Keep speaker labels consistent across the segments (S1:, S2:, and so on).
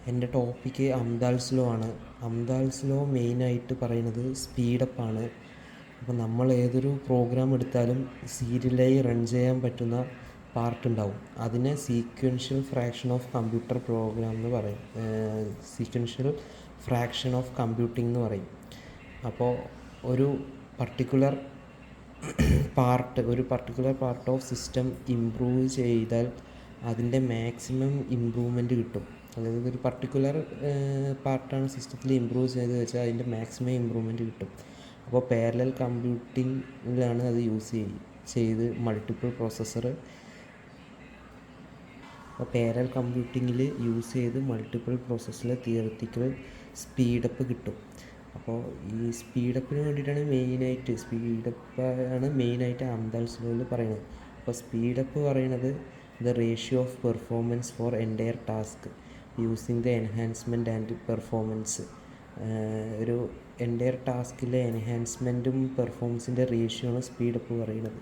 S1: എൻ്റെ topic അംദാൽസ് law ആണ്. അംദാൽസ് law മെയിനായിട്ട് പറയുന്നത് സ്പീഡപ്പാണ്. അപ്പോൾ നമ്മൾ ഏതൊരു പ്രോഗ്രാം എടുത്താലും സീരിയലായി റൺ ചെയ്യാൻ പറ്റുന്ന പാർട്ട് ഉണ്ടാവും. അതിനെ sequential fraction of computer program എന്ന് പറയും. സീക്വൻഷ്യൽ ഫ്രാക്ഷൻ ഓഫ് കമ്പ്യൂട്ടിംഗ് എന്ന് പറയും. അപ്പോൾ ഒരു particular part of system improve ചെയ്താൽ അതിൻ്റെ മാക്സിമം ഇമ്പ്രൂവ്മെൻറ്റ് കിട്ടും. അതായത് ഒരു പർട്ടിക്കുലർ പാർട്ടാണ് സിസ്റ്റത്തിൽ ഇമ്പ്രൂവ് ചെയ്ത് വെച്ചാൽ അതിൻ്റെ മാക്സിമം ഇമ്പ്രൂവ്മെൻറ്റ് കിട്ടും. അപ്പോൾ പാരലൽ കമ്പ്യൂട്ടിങ്ങിലാണ് അത് യൂസ് ചെയ്ത് മൾട്ടിപ്പിൾ പ്രോസസ്സർ പാരലൽ കമ്പ്യൂട്ടിങ്ങിൽ യൂസ് ചെയ്ത് മൾട്ടിപ്പിൾ പ്രോസസ്സിലെ തിയററ്റിക്കൽ സ്പീഡപ്പ് കിട്ടും. അപ്പോൾ ഈ സ്പീഡപ്പിന് വേണ്ടിയിട്ടാണ് മെയിനായിട്ട് അംദാൽസ് ലോയിൽ പറയുന്നത്. അപ്പോൾ സ്പീഡപ്പ് പറയുന്നത് the ratio of performance four entire task using the enhancement and performance. ഒരു എൻറ്റയർ ടാസ്കിലെ എൻഹാൻസ്മെൻറ്റും പെർഫോമൻസിൻ്റെ റേഷ്യോ ആണ് സ്പീഡപ്പ് പറയുന്നത്.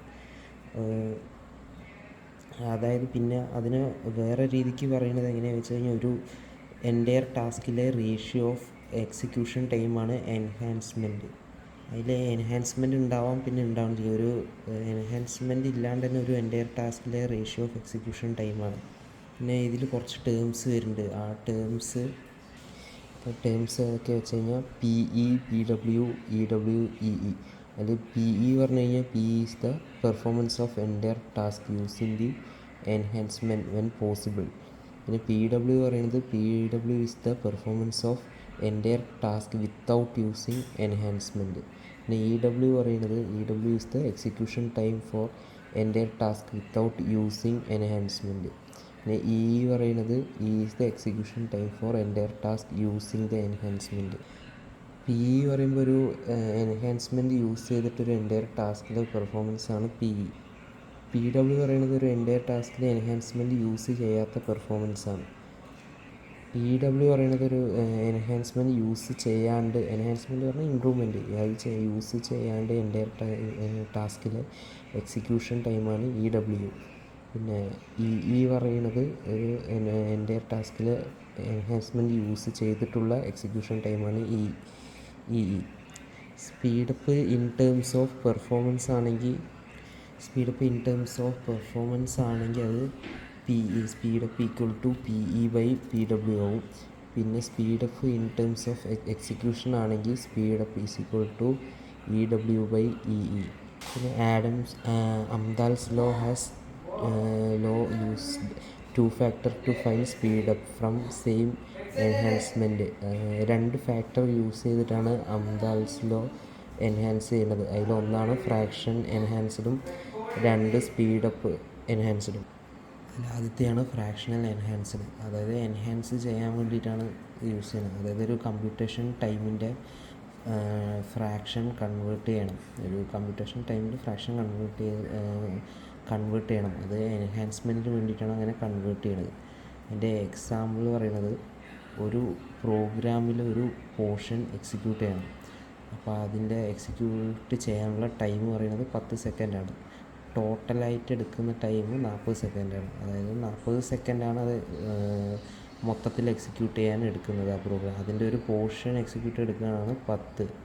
S1: അതായത് പിന്നെ അതിന് വേറെ രീതിക്ക് പറയുന്നത് എങ്ങനെയാണെന്ന് വെച്ച് കഴിഞ്ഞാൽ ഒരു എൻറ്റയർ ടാസ്കിലെ റേഷ്യോ ഓഫ് എക്സിക്യൂഷൻ ടൈമാണ് എൻഹാൻസ്മെൻറ്റ്. അതിൽ എൻഹാൻസ്മെൻറ്റ് ഉണ്ടാവാം, പിന്നെ ഉണ്ടാവും ചെയ്യും. ഒരു എൻഹാൻസ്മെൻറ്റ് ഇല്ലാണ്ട് തന്നെ ഒരു എൻറ്റയർ ടാസ്കിലെ റേഷ്യോ ഓഫ് എക്സിക്യൂഷൻ ടൈമാണ്. പിന്നെ ഇതിൽ കുറച്ച് ടേംസ് വരുന്നുണ്ട്. ആ ടേംസ് ഏതൊക്കെ വെച്ച് കഴിഞ്ഞാൽ PE, PW, EW, EE. അതിൽ PE പറഞ്ഞു കഴിഞ്ഞാൽ PE is the performance of entire task using the enhancement when possible. പിന്നെ PW പറയുന്നത് PW is the performance of entire task without using enhancement. പിന്നെ EW പറയുന്നത് EW is the execution time for entire task without using enhancement. പിന്നെ EE പറയുന്നത് E is the execution time for entire task using the enhancement. PE പറയുമ്പോൾ ഒരു enhancement use ചെയ്തിട്ടൊരു entire ടാസ്കിലെ പെർഫോമൻസാണ് PE. PW പറയുന്നത് ഒരു എൻറ്റയർ താസ്കിലെ എൻഹാൻസ്മെൻറ്റ് യൂസ് ചെയ്യാത്ത പെർഫോമൻസാണ്. EW പറയുന്നത് ഒരു എൻഹാൻസ്മെൻറ്റ് യൂസ് ചെയ്യാണ്ട്, എൻഹാൻസ്മെൻറ്റ് പറഞ്ഞാൽ ഇമ്പ്രൂവ്മെൻറ്റ്, അത് യൂസ് ചെയ്യാണ്ട് എൻറ്റയർ ടാസ്കിലെ എക്സിക്യൂഷൻ ടൈമാണ് EW. പിന്നെ EE പറയുന്നത് ഒരു എൻറ്റയർ ടാസ്കിൽ എൻഹാൻസ്മെൻറ്റ് യൂസ് ചെയ്തിട്ടുള്ള എക്സിക്യൂഷൻ ടൈമാണ് EE. Speedup in terms of performance ആണെങ്കിൽ അത് സ്പീഡപ്പ് ഈക്വൽ ടു PE/PW ആവും. പിന്നെ speedup in terms of execution ആണെങ്കിൽ speedup is equal to EW/EE. പിന്നെ Amdahl's law used 2 factor to find speedup from same enhancement. 2 factor use ചെയ്തിട്ടാണ് അംദാൽസ് law enhance ചെയ്യുന്നത്. അതിലൊന്നാണ് fraction എൻഹാൻസ്ഡും 2 സ്പീഡപ്പ് എൻഹാൻസ്ഡും. ആദ്യത്തെയാണ് ഫ്രാക്ഷണൽ എൻഹാൻസ്ഡ്. അതായത് എൻഹാൻസ് ചെയ്യാൻ വേണ്ടിയിട്ടാണ് യൂസ് ചെയ്യുന്നത്. അതായത് ഒരു കമ്പ്യൂട്ടേഷൻ ടൈമിൻ്റെ ഫ്രാക്ഷൻ കൺവേർട്ട് ചെയ്യണം. ഒരു കമ്പ്യൂട്ടേഷൻ ടൈമിൽ ഫ്രാക്ഷൻ കൺവേർട്ട് ചെയ്യണം. അത് എൻഹാൻസ്മെൻറ്റിന് വേണ്ടിയിട്ടാണ് അങ്ങനെ കൺവേർട്ട് ചെയ്യണത്. അതിൻ്റെ എക്സാമ്പിൾ പറയുന്നത് ഒരു പ്രോഗ്രാമിൽ ഒരു പോർഷൻ എക്സിക്യൂട്ട് ചെയ്യണം. അപ്പോൾ അതിൻ്റെ എക്സിക്യൂട്ട് ചെയ്യാനുള്ള ടൈം പറയുന്നത് 10 സെക്കൻഡാണ്. ടോട്ടലായിട്ട് എടുക്കുന്ന ടൈം 40 സെക്കൻഡാണ്. അതായത് 40 സെക്കൻഡാണ് അത് മൊത്തത്തിൽ എക്സിക്യൂട്ട് ചെയ്യാൻ എടുക്കുന്നത് ആ പ്രോഗ്രാം. അതിൻ്റെ ഒരു പോർഷൻ എക്സിക്യൂട്ട് എടുക്കാനാണ്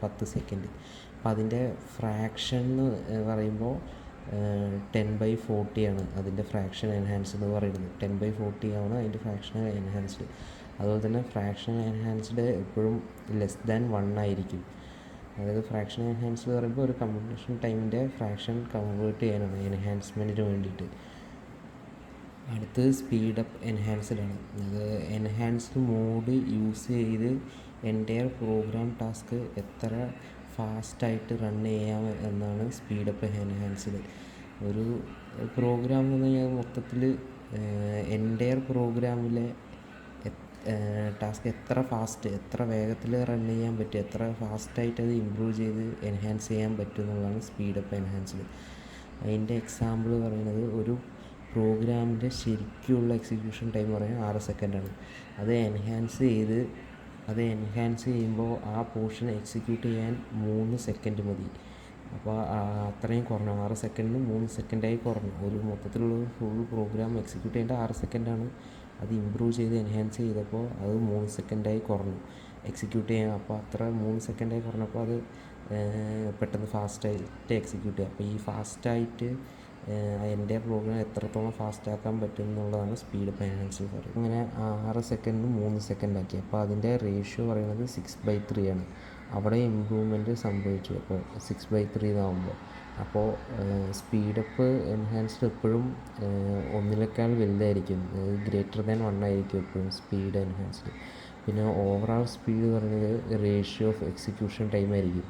S1: 10 സെക്കൻഡ്. അപ്പോൾ അതിൻ്റെ ഫ്രാക്ഷൻ എന്ന് പറയുമ്പോൾ 10/40 ആണ് അതിൻ്റെ ഫ്രാക്ഷൻ എൻഹാൻസ്ഡ് എന്ന് പറയുന്നത്. 10/40 ആണ് അതിൻ്റെ ഫ്രാക്ഷൻ എൻഹാൻസ്ഡ്. അതുപോലെ തന്നെ ഫ്രാക്ഷൻ എൻഹാൻസ്ഡ് എപ്പോഴും <<1 ആയിരിക്കും. അതായത് ഫ്രാക്ഷൻ എൻഹാൻസ്ഡ് പറയുമ്പോൾ ഒരു കമ്പ്യൂട്ടേഷൻ ടൈമിൻ്റെ ഫ്രാക്ഷൻ കൺവേർട്ട് ചെയ്യാനാണ് എൻഹാൻസ്മെൻറ്റിന് വേണ്ടിയിട്ട്. അടുത്തത് സ്പീഡപ്പ് എൻഹാൻസ്ഡ് ആണ്. അത് എൻഹാൻസ്ഡ് മോഡ് യൂസ് ചെയ്ത് എൻറ്റയർ പ്രോഗ്രാം ടാസ്ക് എത്ര ഫാസ്റ്റായിട്ട് റൺ ചെയ്യാം എന്നാണ് സ്പീഡപ്പ് എൻഹാൻസ്ഡ്. ഒരു പ്രോഗ്രാം എന്ന് പറഞ്ഞാൽ മൊത്തത്തിൽ എൻറ്റയർ പ്രോഗ്രാമിലെ ടാസ്ക് എത്ര വേഗത്തിൽ റൺ ചെയ്യാൻ പറ്റും, എത്ര ഫാസ്റ്റായിട്ട് അത് ഇമ്പ്രൂവ് ചെയ്ത് എൻഹാൻസ് ചെയ്യാൻ പറ്റും എന്നുള്ളതാണ് സ്പീഡപ്പ് എൻഹാൻസ്ഡ്. അതിൻ്റെ എക്സാമ്പിൾ പറയുന്നത് ഒരു പ്രോഗ്രാമിൻ്റെ ശരിക്കുള്ള എക്സിക്യൂഷൻ ടൈം പറയുന്നത് 6 സെക്കൻഡാണ്. അത് എൻഹാൻസ് ചെയ്യുമ്പോൾ ആ പോർഷൻ എക്സിക്യൂട്ട് ചെയ്യാൻ 3 സെക്കൻഡ് മതി. അപ്പോൾ അത്രയും കുറഞ്ഞു, 6 സെക്കൻഡിന് 3 സെക്കൻഡായി കുറഞ്ഞു. ഒരു മൊത്തത്തിലുള്ള ഫുൾ പ്രോഗ്രാം എക്സിക്യൂട്ട് ചെയ്യേണ്ട 6 സെക്കൻഡാണ്. അത് ഇമ്പ്രൂവ് ചെയ്ത് എൻഹാൻസ് ചെയ്തപ്പോൾ അത് 3 സെക്കൻഡായി കുറഞ്ഞു എക്സിക്യൂട്ട് ചെയ്യാൻ. അപ്പോൾ അത്ര 3 സെക്കൻഡായി കുറഞ്ഞപ്പോൾ അത് പെട്ടെന്ന് ഫാസ്റ്റായിട്ട് എക്സിക്യൂട്ട് ചെയ്യുക. അപ്പോൾ ഈ ഫാസ്റ്റായിട്ട് എൻ്റെ പ്രോഗ്രാം എത്രത്തോളം ഫാസ്റ്റാക്കാൻ പറ്റും എന്നുള്ളതാണ് സ്പീഡ് അപ്പ് എൻഹാൻസ് പറയുന്നത്. അങ്ങനെ 6 സെക്കൻഡ് 3 സെക്കൻഡാക്കി. അപ്പോൾ അതിൻ്റെ റേഷ്യോ പറയുന്നത് 6/3 ആണ്. അവിടെ ഇമ്പ്രൂവ്മെൻറ്റ് സംഭവിച്ചു. അപ്പോൾ 6/3 ആകുമ്പോൾ അപ്പോൾ സ്പീഡപ്പ് എൻഹാൻസ്ഡ് എപ്പോഴും ഒന്നിനേക്കാൾ വലുതായിരിക്കും, ഗ്രേറ്റർ ദാൻ 1 ആയിരിക്കും എപ്പോഴും സ്പീഡ് എൻഹാൻസ്ഡ്. പിന്നെ ഓവറാൾ സ്പീഡ് പറയുന്നത് റേഷ്യോ ഓഫ് എക്സിക്യൂഷൻ ടൈം ആയിരിക്കും.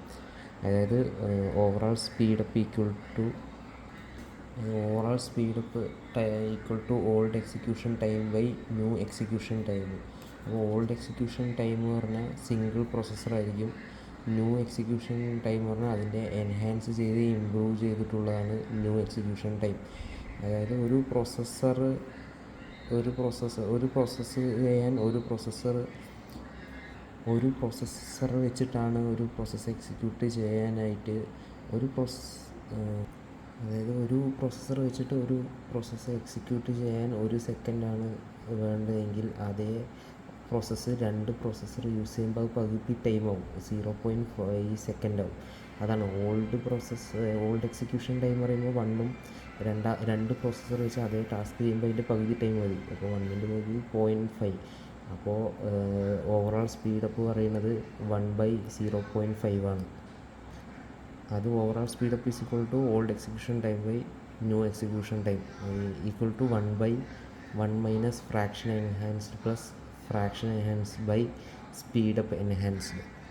S1: അതായത് overall speedup equal to old execution time by new execution time. അപ്പോൾ ഓൾഡ് എക്സിക്യൂഷൻ ടൈം എന്ന് പറഞ്ഞാൽ സിംഗിൾ പ്രോസസ്സറായിരിക്കും. ന്യൂ എക്സിക്യൂഷൻ ടൈം പറഞ്ഞാൽ അതിൻ്റെ എൻഹാൻസ് ചെയ്ത് ഇമ്പ്രൂവ് ചെയ്തിട്ടുള്ളതാണ് ന്യൂ എക്സിക്യൂഷൻ ടൈം. അതായത് ഒരു പ്രോസസ്സ് ചെയ്യാൻ ഒരു പ്രോസസ്സർ വെച്ചിട്ടാണ് ഒരു പ്രോസസ്സ് എക്സിക്യൂട്ട് ചെയ്യാനായിട്ട് അതായത് ഒരു പ്രോസസ്സർ വെച്ചിട്ട് ഒരു പ്രോസസ്സ് എക്സിക്യൂട്ട് ചെയ്യാൻ 1 സെക്കൻഡാണ് വേണ്ടതെങ്കിൽ അതേ പ്രോസസ്സ് 2 പ്രോസസ്സർ യൂസ് ചെയ്യുമ്പോൾ അത് പകുതി ടൈമാവും, 0.5 സെക്കൻഡാവും. അതാണ് ഓൾഡ് എക്സിക്യൂഷൻ ടൈം പറയുമ്പോൾ 1ഉം 2 പ്രോസസ്സർ വെച്ച് അതേ ടാസ്ക് ചെയ്യുമ്പോൾ അതിൻ്റെ പകുതി ടൈം മതി. അപ്പോൾ 1ൻ്റെ പകുതി 0.5. അപ്പോൾ ഓവറാൾ സ്പീഡപ്പ് പറയുന്നത് 1/0.5 ആണ്. അത് overall speedup is equal to old execution time by new execution time equal to 1/1 minus fraction enhanced plus fraction enhanced by speedup enhanced.